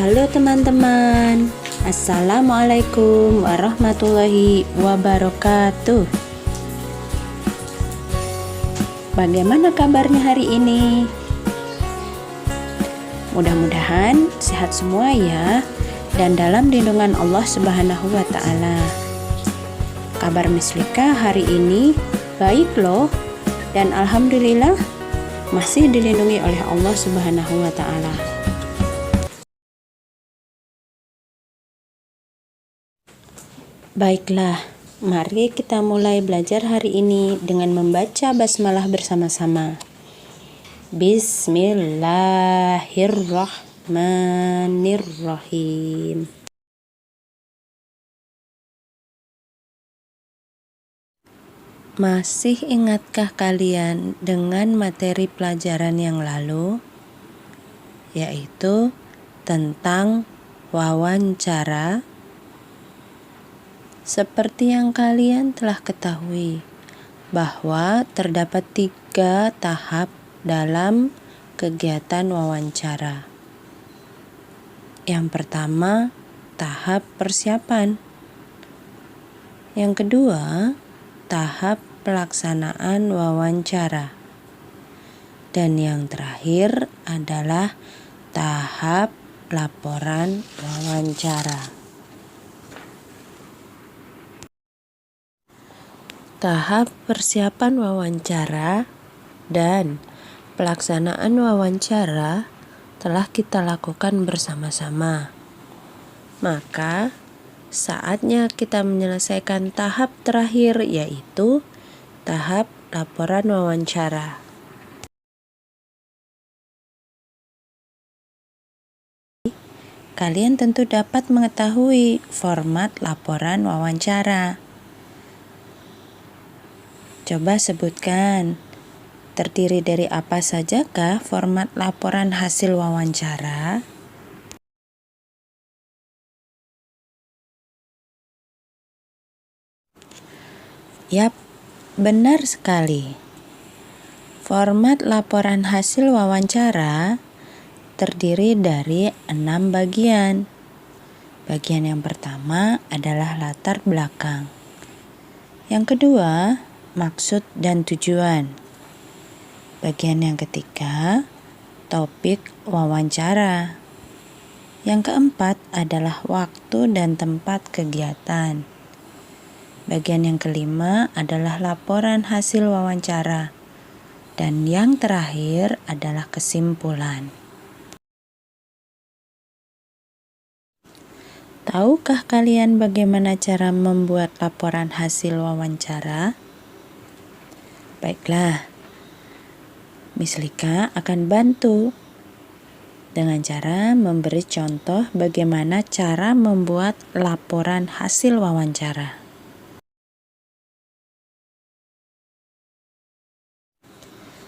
Halo teman-teman, Assalamualaikum warahmatullahi wabarakatuh. Bagaimana kabarnya hari ini? Mudah-mudahan sehat semua ya, dan dalam lindungan Allah Subhanahu wa Ta'ala. Kabar Mislika hari ini baik loh, dan alhamdulillah masih dilindungi oleh Allah Subhanahu wa Ta'ala. Baiklah, mari kita mulai belajar hari ini dengan membaca basmalah bersama-sama. Bismillahirrahmanirrahim. Masih ingatkah kalian dengan materi pelajaran yang lalu, yaitu tentang wawancara? Seperti yang kalian telah ketahui, bahwa terdapat 3 tahap dalam kegiatan wawancara. Yang pertama, tahap persiapan. Yang kedua, tahap pelaksanaan wawancara. Dan yang terakhir adalah tahap laporan wawancara. Tahap persiapan wawancara dan pelaksanaan wawancara telah kita lakukan bersama-sama. Maka, saatnya kita menyelesaikan tahap terakhir, yaitu tahap laporan wawancara. Kalian tentu dapat mengetahui format laporan wawancara. Coba sebutkan, terdiri dari apa sajakah format laporan hasil wawancara? Yap, benar sekali. Format laporan hasil wawancara terdiri dari 6 bagian. Bagian yang pertama adalah latar belakang. Yang kedua, maksud dan tujuan. Bagian yang ketiga, topik wawancara. Yang keempat adalah waktu dan tempat kegiatan. Bagian yang kelima adalah laporan hasil wawancara. Dan yang terakhir adalah kesimpulan. Tahukah kalian bagaimana cara membuat laporan hasil wawancara? Baiklah, Mislika akan bantu dengan cara memberi contoh bagaimana cara membuat laporan hasil wawancara.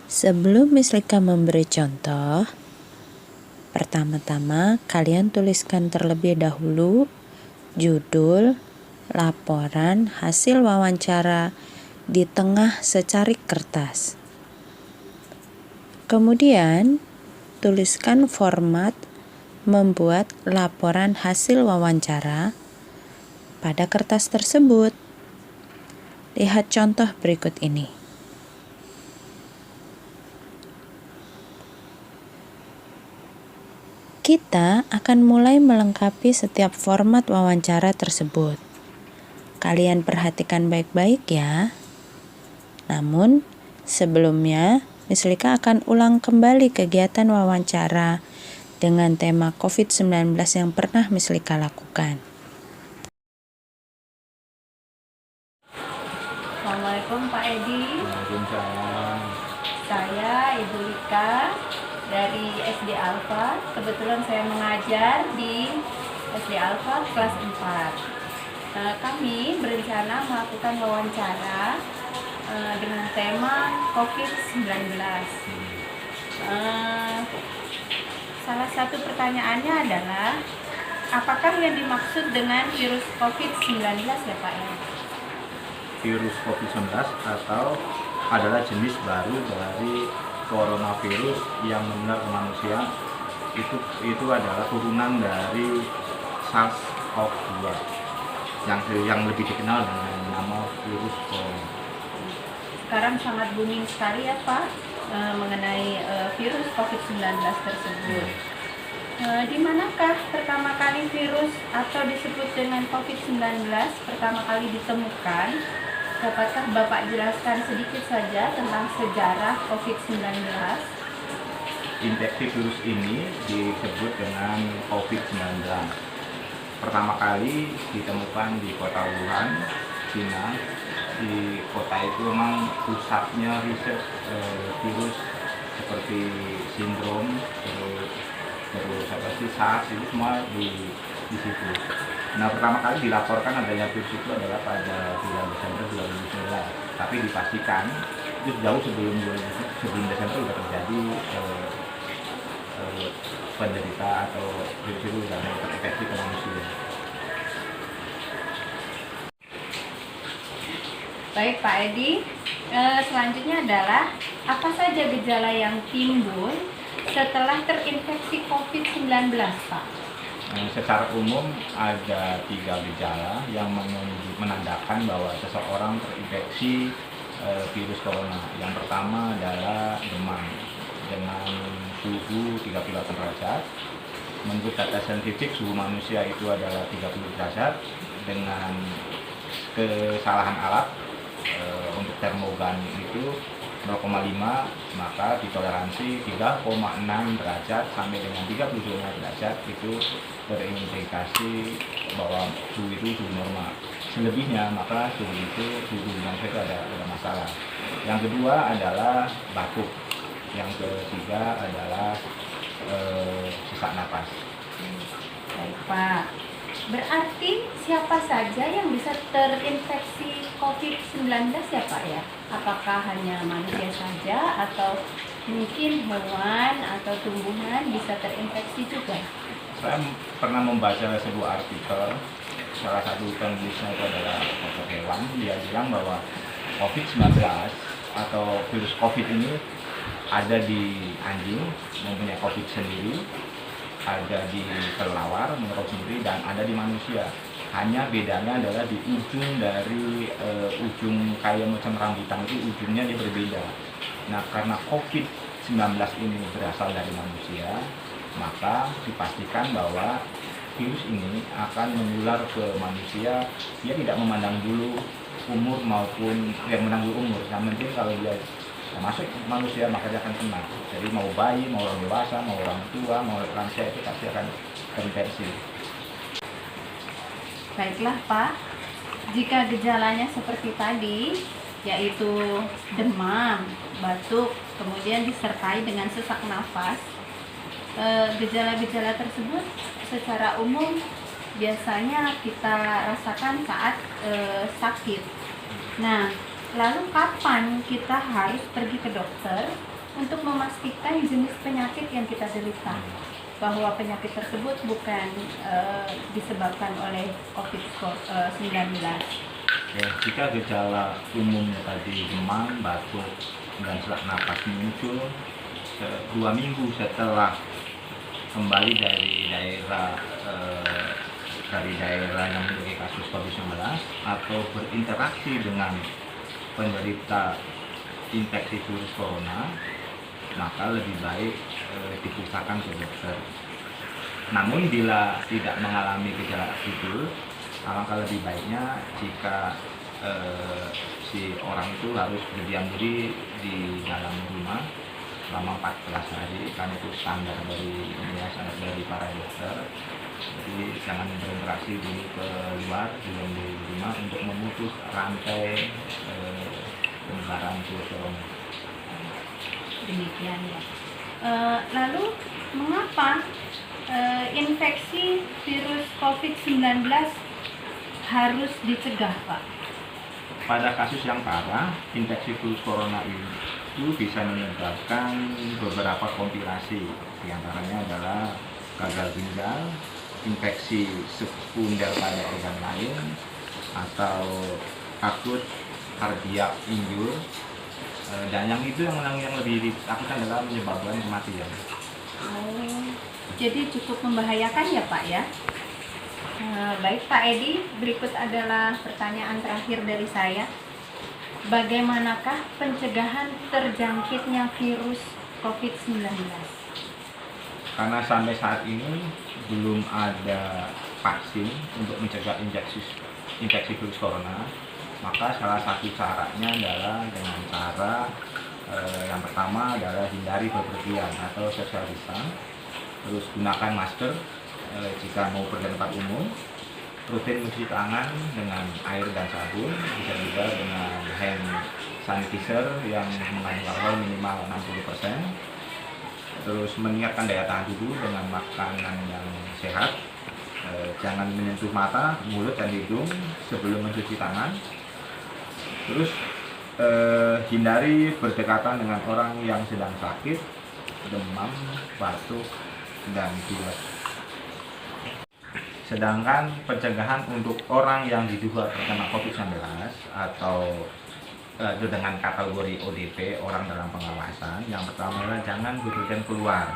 Sebelum Mislika memberi contoh, pertama-tama kalian tuliskan terlebih dahulu judul laporan hasil wawancara di tengah secarik kertas. Kemudian, tuliskan format membuat laporan hasil wawancara pada kertas tersebut. Lihat contoh berikut ini. Kita akan mulai melengkapi setiap format wawancara tersebut. Kalian perhatikan baik-baik ya. Namun, sebelumnya, Mislika akan ulang kembali kegiatan wawancara dengan tema COVID-19 yang pernah Mislika lakukan. Assalamualaikum Pak Edi. Waalaikumsalam. Saya Ibu Lika dari SD Alfa. Kebetulan saya mengajar di SD Alfa kelas 4. Kami berencana melakukan wawancara dengan tema COVID-19. Salah satu pertanyaannya adalah, apakah yang dimaksud dengan virus COVID-19 ya Pak ya? Virus COVID-19 atau adalah jenis baru dari coronavirus yang menular ke manusia itu adalah turunan dari SARS-CoV-2 yang lebih dikenal dengan nama virus corona. Sekarang sangat booming sekali ya Pak mengenai virus COVID-19 tersebut. Di manakah pertama kali virus atau disebut dengan COVID-19 pertama kali ditemukan? Dapatkah Bapak jelaskan sedikit saja tentang sejarah COVID-19? Infeksi virus ini disebut dengan COVID-19. Pertama kali ditemukan di kota Wuhan, Cina. Di kota itu memang pusatnya riset virus seperti sindrom, terus SARS, itu semua di situ. Nah, pertama kali dilaporkan adanya virus itu adalah pada bulan Desember 2019. Tapi dipastikan itu jauh sebelum Desember sudah terjadi penderita atau virus itu sudah terinfeksi ke manusia. Baik Pak Edi, selanjutnya adalah apa saja gejala yang timbul setelah terinfeksi COVID-19 Pak? Secara umum ada 3 gejala yang menandakan bahwa seseorang terinfeksi virus corona. Yang pertama adalah demam dengan suhu 38 derajat. Menurut data saintifik suhu manusia itu adalah 30 derajat dengan kesalahan alat untuk termogan itu 0,5, maka ditoleransi 3,6 derajat sampai dengan 35 derajat itu terindikasi bahwa suhu itu suhu normal. Selebihnya maka suhu manusia itu ada masalah. Yang kedua adalah batuk. Yang ketiga adalah sesak napas. Baik Pak, berarti siapa saja yang bisa terinfeksi COVID-19 ya Pak ya? Apakah hanya manusia saja atau mungkin hewan atau tumbuhan bisa terinfeksi juga? Saya pernah membaca sebuah artikel, salah satu penulisnya itu adalah dokter hewan. Dia bilang bahwa COVID-19 atau virus COVID ini ada di anjing, mempunyai COVID sendiri, ada di kelelawar, menurut sendiri, dan ada di manusia. Hanya bedanya adalah di ujung dari ujung kayak macam rambutan itu ujungnya dia berbeda. Nah, karena COVID-19 ini berasal dari manusia, maka dipastikan bahwa virus ini akan menular ke manusia. Dia tidak memandang dulu umur maupun yang memandang dulu umur. Yang penting kalau dia masuk manusia maka dia akan kena. Jadi mau bayi, mau orang dewasa, mau orang tua, mau lansia itu pasti akan terinfeksi. Baiklah Pak, jika gejalanya seperti tadi, yaitu demam, batuk, kemudian disertai dengan sesak nafas, gejala-gejala tersebut secara umum biasanya kita rasakan saat sakit. Nah, lalu kapan kita harus pergi ke dokter untuk memastikan jenis penyakit yang kita derita? Bahwa penyakit tersebut bukan disebabkan oleh COVID-19. Jika gejala umumnya tadi demam, batuk, dan sesak napas muncul 2 minggu setelah kembali dari daerah yang memiliki kasus COVID-19 atau berinteraksi dengan penderita infeksi virus corona, maka lebih baik dipusatkan ke dokter. Namun bila tidak mengalami gejala itu, alangkah lebih baiknya jika si orang itu harus berdiam diri di dalam rumah selama 14 hari, karena itu standar dari para dokter. Jadi jangan berinteraksi dulu ke luar, di rumah untuk memutus rantai penularan virus corona. Demikian ya. Lalu mengapa infeksi virus COVID-19 harus dicegah, Pak? Pada kasus yang parah, infeksi virus corona itu bisa menyebabkan beberapa komplikasi. Di antaranya adalah gagal ginjal, infeksi sekunder pada organ lain, atau akut kardiak injur, dan yang lebih ditakutkan adalah menyebabkan kematian. Jadi cukup membahayakan ya Pak ya. Baik Pak Edi, berikut adalah pertanyaan terakhir dari saya. Bagaimanakah pencegahan terjangkitnya virus COVID-19? Karena sampai saat ini belum ada vaksin untuk mencegah infeksi virus corona, maka salah satu caranya adalah dengan cara yang pertama adalah hindari bepergian atau social distance, terus gunakan masker jika mau pergi ke tempat umum, rutin mencuci tangan dengan air dan sabun, bisa juga dengan hand sanitizer yang mengandung alkohol minimal 60%, terus meningkatkan daya tahan tubuh dengan makanan yang sehat, jangan menyentuh mata, mulut, dan hidung sebelum mencuci tangan, terus hindari berdekatan dengan orang yang sedang sakit, demam, batuk, dan pilek. Sedangkan pencegahan untuk orang yang diduga terkena COVID-19 atau dengan kategori ODP, orang dalam pengawasan, yang pertama adalah jangan bepergian keluar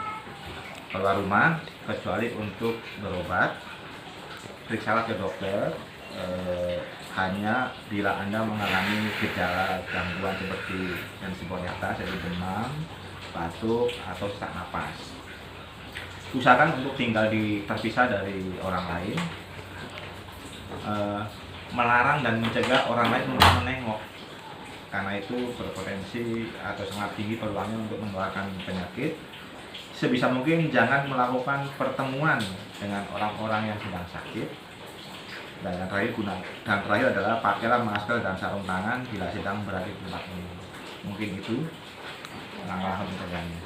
rumah kecuali untuk berobat. Periksalah ke dokter hanya bila Anda mengalami gejala gangguan seperti yang disebut di atas, yaitu demam, batuk, atau sesak napas. Usahakan untuk tinggal terpisah dari orang lain, melarang dan mencegah orang lain untuk menengok, karena itu berpotensi atau sangat tinggi peluangnya untuk menularkan penyakit. Sebisa mungkin jangan melakukan pertemuan dengan orang-orang yang sedang sakit. Dan yang terakhir adalah pakailah masker dan sarung tangan bila sedang berada di tempat umum. Mungkin itu langkah pencegahannya.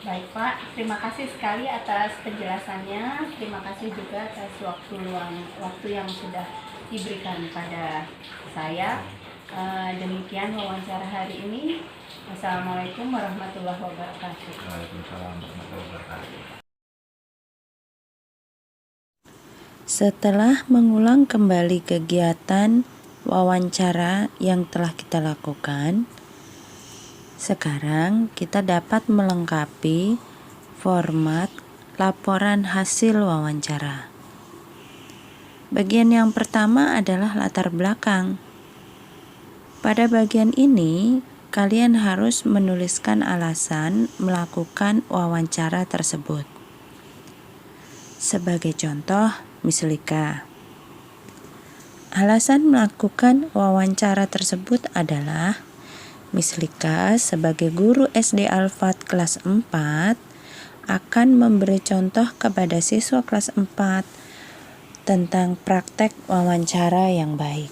Baik Pak, terima kasih sekali atas penjelasannya. Terima kasih juga atas waktu yang sudah diberikan pada saya. Demikian wawancara hari ini. Wassalamualaikum warahmatullahi wabarakatuh. Waalaikumsalam warahmatullahi wabarakatuh. Setelah mengulang kembali kegiatan wawancara yang telah kita lakukan, sekarang kita dapat melengkapi format laporan hasil wawancara. Bagian yang pertama adalah latar belakang. Pada bagian ini, kalian harus menuliskan alasan melakukan wawancara tersebut. Sebagai contoh, Mislika. Alasan melakukan wawancara tersebut adalah Mislika sebagai guru SD Al-Fat kelas 4 akan memberi contoh kepada siswa kelas 4 tentang praktek wawancara yang baik.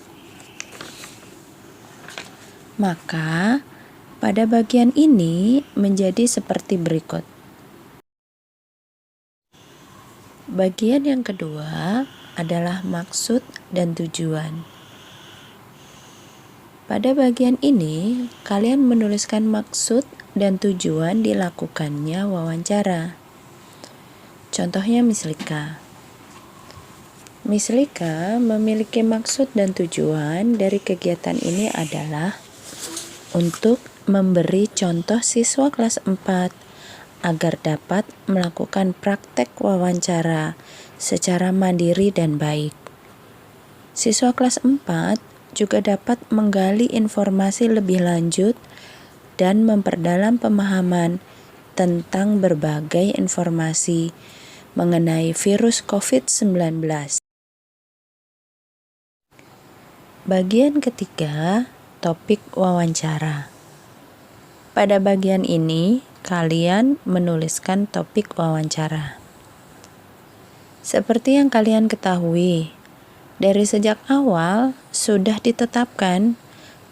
Maka, pada bagian ini menjadi seperti berikut. Bagian yang kedua adalah maksud dan tujuan. Pada bagian ini, kalian menuliskan maksud dan tujuan dilakukannya wawancara. Contohnya Mislika. Mislika memiliki maksud dan tujuan dari kegiatan ini adalah untuk memberi contoh siswa kelas 4 agar dapat melakukan praktek wawancara secara mandiri dan baik. Siswa kelas 4 juga dapat menggali informasi lebih lanjut dan memperdalam pemahaman tentang berbagai informasi mengenai virus COVID-19. Bagian ketiga, topik wawancara. Pada bagian ini, kalian menuliskan topik wawancara. Seperti yang kalian ketahui, dari sejak awal sudah ditetapkan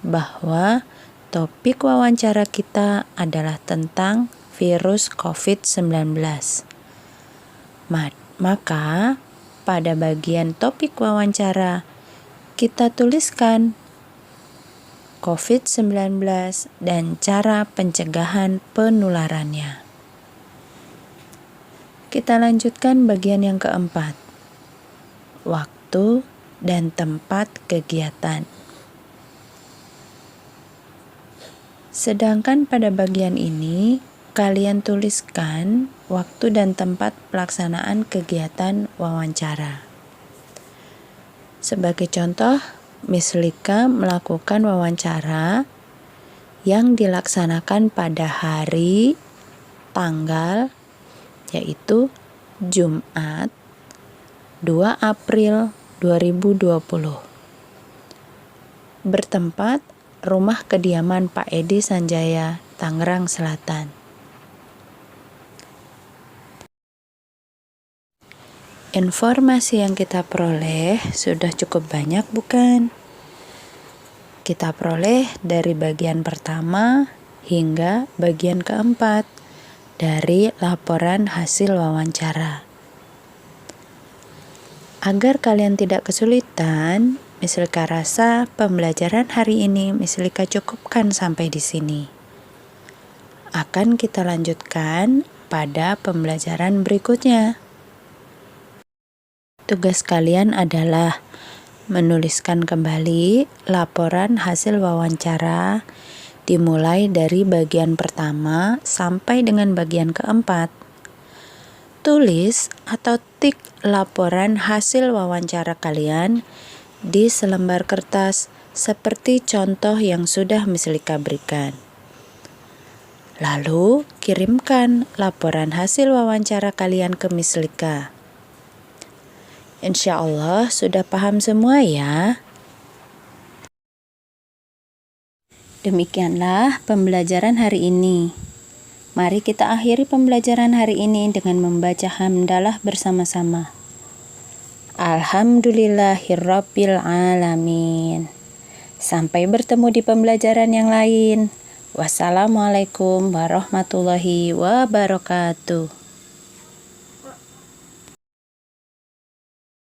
bahwa topik wawancara kita adalah tentang virus COVID-19. Maka, pada bagian topik wawancara, kita tuliskan COVID-19 dan cara pencegahan penularannya. Kita lanjutkan bagian yang keempat, waktu dan tempat kegiatan. Sedangkan pada bagian ini, kalian tuliskan waktu dan tempat pelaksanaan kegiatan wawancara. Sebagai contoh, Miss Lika melakukan wawancara yang dilaksanakan pada hari, tanggal, yaitu Jumat 2 April 2020. Bertempat rumah kediaman Pak Edi Sanjaya, Tangerang Selatan. Informasi yang kita peroleh sudah cukup banyak, bukan? Kita peroleh dari bagian pertama hingga bagian keempat dari laporan hasil wawancara. Agar kalian tidak kesulitan, Miss Lika rasa pembelajaran hari ini Miss Lika cukupkan sampai di sini. Akan kita lanjutkan pada pembelajaran berikutnya. Tugas kalian adalah menuliskan kembali laporan hasil wawancara dimulai dari bagian pertama sampai dengan bagian keempat. Tulis atau tik laporan hasil wawancara kalian di selembar kertas seperti contoh yang sudah Miss Lika berikan. Lalu kirimkan laporan hasil wawancara kalian ke Miss Lika. Insya Allah sudah paham semua ya. Demikianlah pembelajaran hari ini. Mari kita akhiri pembelajaran hari ini dengan membaca hamdalah bersama-sama. Alhamdulillahirabbil alamin. Sampai bertemu di pembelajaran yang lain. Wassalamualaikum warahmatullahi wabarakatuh.